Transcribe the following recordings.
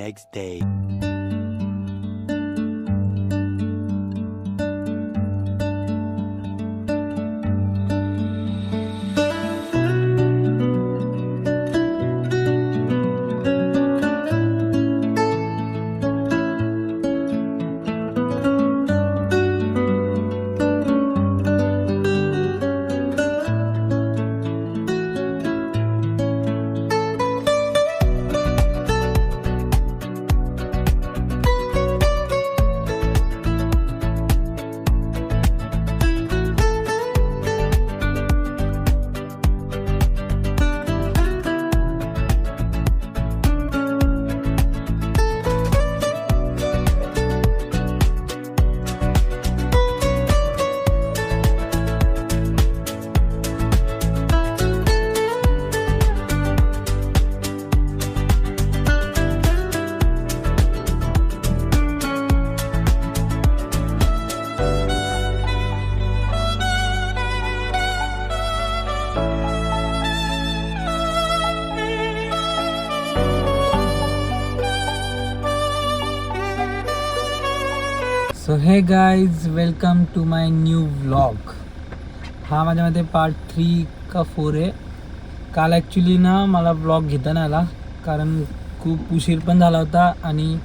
next day. So hey guys, welcome to my new vlog. हा माझ्यामध्ये part 3 का 4 आहे. काल ॲक्च्युली ना मला व्लॉग घेता नाही आला, कारण खूप उशीर पण झाला होता आणि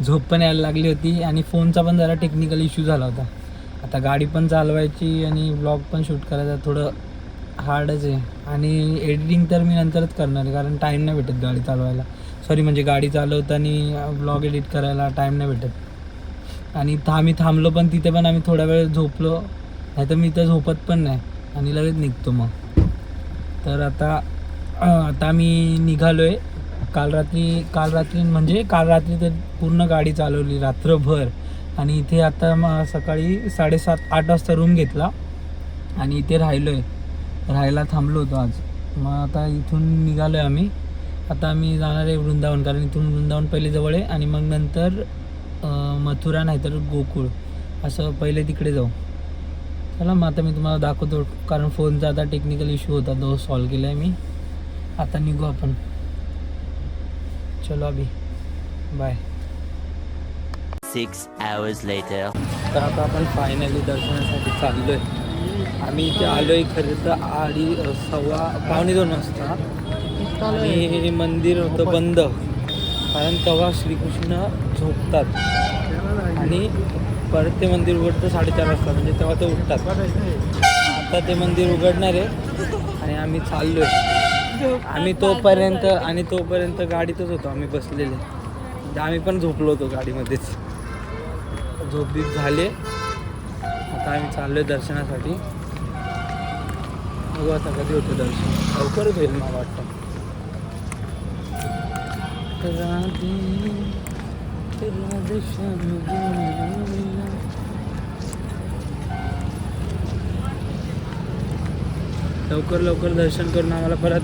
झोप पण यायला लागली होती आणि फोनचा पण जरा टेक्निकल इश्यू झाला होता. आता गाडी पण चालवायची आणि व्लॉग पण शूट करायचा थोडं हार्डच आहे. आणि एडिटिंग तर मी नंतरच करणार आहे, कारण टाईम नाही भेटत गाडी चालवायला. सॉरी, म्हणजे गाडी चालवताना व्लॉग एडिट करायला टाईम नाही भेटत. आणि आम्ही थांबलो पण तिथे पण आम्ही थोडा वेळ झोपलो, नाही तर मी तर झोपत पण नाही आणि लगेच निघतो मग. तर आता आम्ही निघालो आहे. काल रात्री तर पूर्ण गाडी चालवली रात्रभर. आणि इथे आता सकाळी 7:30-8 वाजता रूम घेतला आणि इथे राहायला थांबलो होतो आज. मग आता इथून निघालो आहे आम्ही. आता आम्ही जाणार आहे वृंदावन, कारण इथून वृंदावन पहिले जवळ आहे आणि मग नंतर मथुरा नाही तर गोकुळ, असं पहिले तिकडे जाऊ. चला मग आता मी तुम्हाला दाखवतो, कारण फोनचा आता टेक्निकल इश्यू होता, तो सॉल्व केला आहे मी. आता निघू आपण. चलो अभि बाय. 6 hours later. तर आता आपण फायनली दर्शनासाठी चाललो आहे. आम्ही इथे आलो आहे खरं तर 2:15 वाजता आणि मंदिर होतं बंद, कारण तेव्हा श्रीकृष्ण झोपतात आणि परत ते मंदिर उघडतं 4:30 वाजता, म्हणजे तेव्हा ते उठतात. आता ते मंदिर उघडणार आहे आणि आम्ही चाललो आहे. आम्ही तोपर्यंत गाडीतच होतो आम्ही बसलेले. आम्ही पण झोपलो होतो गाडीमध्येच. झोपबीप झाले. आता आम्ही चाललो आहे दर्शनासाठी. बघू आता कधी होतं दर्शन. लवकरच होईल मला वाटतं. लवकर दर्शन करून आम्हाला परत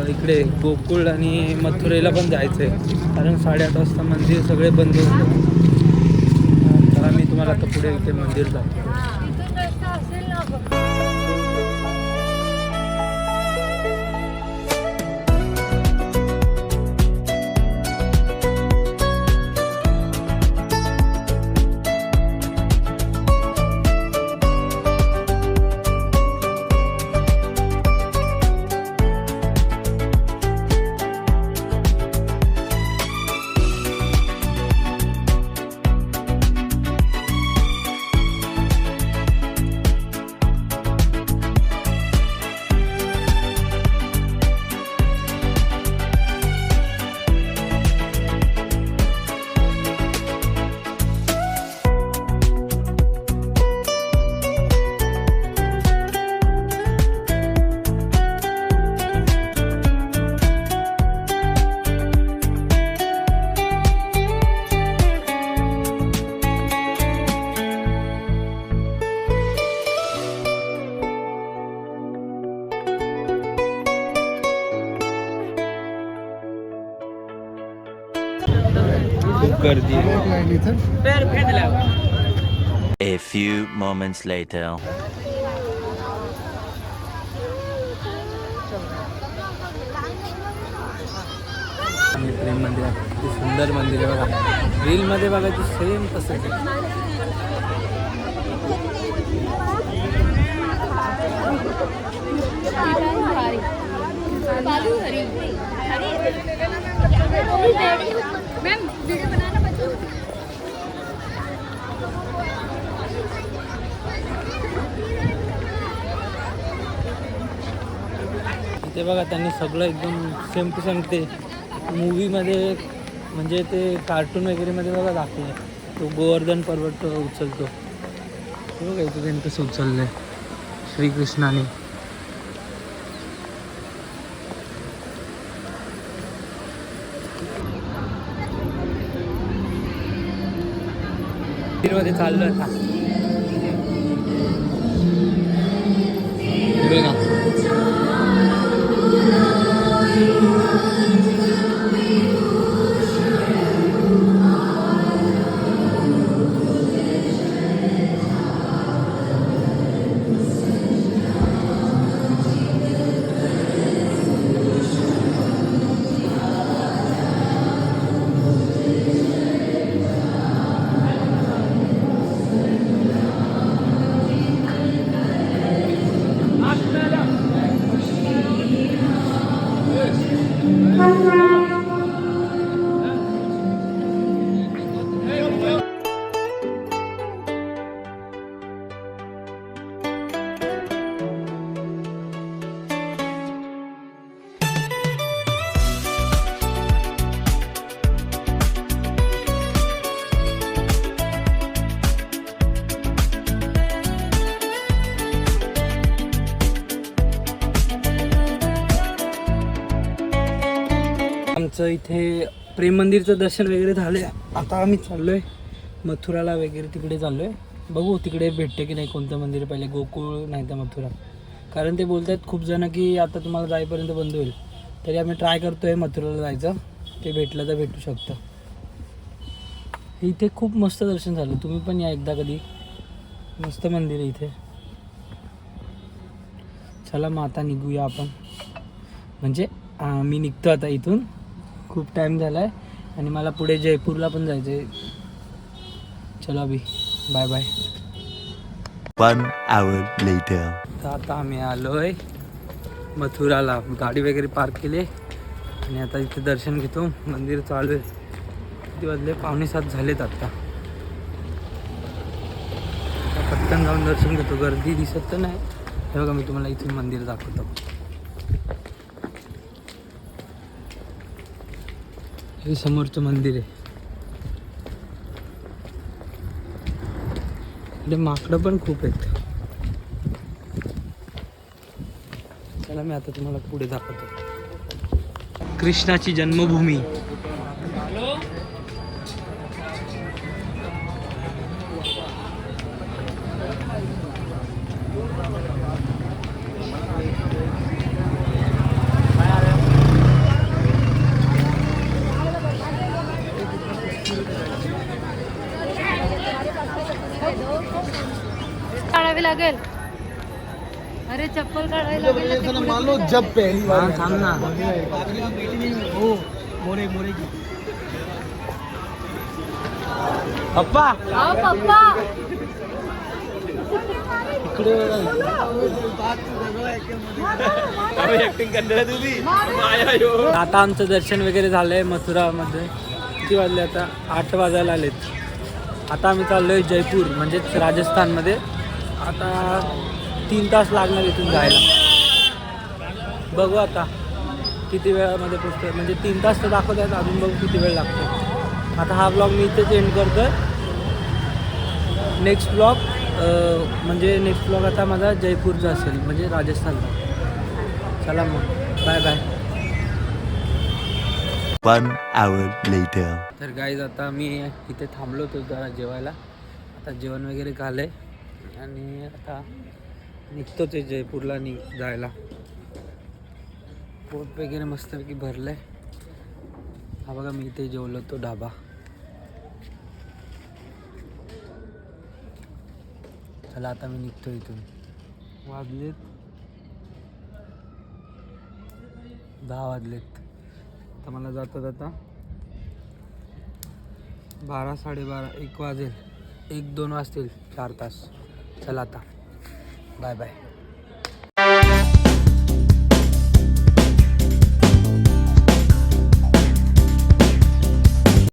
इकडे गोकुळ आणि मथुरेला पण जायचं आहे, कारण 8:30 वाजता मंदिर सगळे बंद होते. तर मी तुम्हाला आता पुढे इथे मंदिर जातो. गर्दी. A few moments later. प्रेम मंदिरात. किती सुंदर मंदिर आहे बघा. रीलमध्ये बघायचं सेम तसंच आहे. इथे बघा त्यांनी सगळं एकदम सेम टू सेम ते मूवीमध्ये म्हणजे ते कार्टून वगैरेमध्ये बघा दाखवलं. तो गोवर्धन पर्वत उचलतो. हे बघा इथे त्यांनी कसं उचललं आहे श्रीकृष्णाने. मध्ये चाललो आता बघा. आमचं इथे प्रेम मंदिरचं दर्शन वगैरे झालं. आता आम्ही चाललो आहे मथुराला वगैरे. तिकडे चाललो आहे. बघू तिकडे भेटते की नाही कोणतं मंदिर पहिले, गोकुळ नाही तर मथुरा. कारण ते बोलत आहेत खूप जण की आता तुम्हाला जाईपर्यंत बंद होईल. तरी आम्ही ट्राय करतो आहे मथुराला जायचं. ते भेटलं तर भेटू शकतं. इथे खूप मस्त दर्शन झालं. तुम्ही पण या एकदा कधी. मस्त मंदिर आहे इथे. चला मग आता निघूया आपण. म्हणजे मी निघतो आता इथून. खूप टाईम झाला आहे आणि मला पुढे जयपूरला पण जायचं आहे. चलो अभि बाय बाय. 1 hour later. तर आता आम्ही आलो आहे मथुराला. गाडी वगैरे पार्क केली आणि आता इथे दर्शन घेतो. मंदिर चालू आहे. किती वाजले? 6:45 झालेत आत्ता. पटकन जाऊन दर्शन घेतो. गर्दी दिसत तर नाही. हे बघा मी तुम्हाला इथून मंदिर दाखवतो. हे समोरचं मंदिर आहे. इथे माकडं पण खूप आहेत. चला मी आता तुम्हाला पुढे दाखवतो. कृष्णाची जन्मभूमी. काढावी लागेल. अरे चप्पल काढावी लागेल. मानो जब पहली बार थांब ना. हो मोरे मोरे की पप्पा आओ पप्पा. इकडे आता आमचं दर्शन वगैरे झालंय मथुरामध्ये. किती वाजले आता? 8 वाजायला आलेत. आता आम्ही चाललो आहे जयपूर म्हणजेच राजस्थानमध्ये. आता 3 तास लागणार इथून जायला. बघू आता किती वेळामध्ये पोचतो. म्हणजे 3 तास तर दाखवत आहेत. अजून बघू किती वेळ लागतो. आता हा ब्लॉग मी इथेच एंड करतो आहे. नेक्स्ट ब्लॉग नेक्स्ट ब्लॉग आता माझा जयपूरचा असेल म्हणजे राजस्थानचा. चला मग बाय बाय. 1 hour later. तर गाईज आता मी इथे थांबलो होतो जरा जेवायला. आता जेवण वगैरे झालं आहे आणि आता निघतोच आहे जयपूरला जायला. पोट वगैरे मस्तपैकी भरलं आहे. हा बघा मी इथे जेवलो तो ढाबा. चला आता मी निघतो इथून. वाजलेत 10 वाजलेत. आता मला जाता जाता 12 12:30 1 वाजेल 1-2 वाजतील 4 तास. चला आता बाय बाय.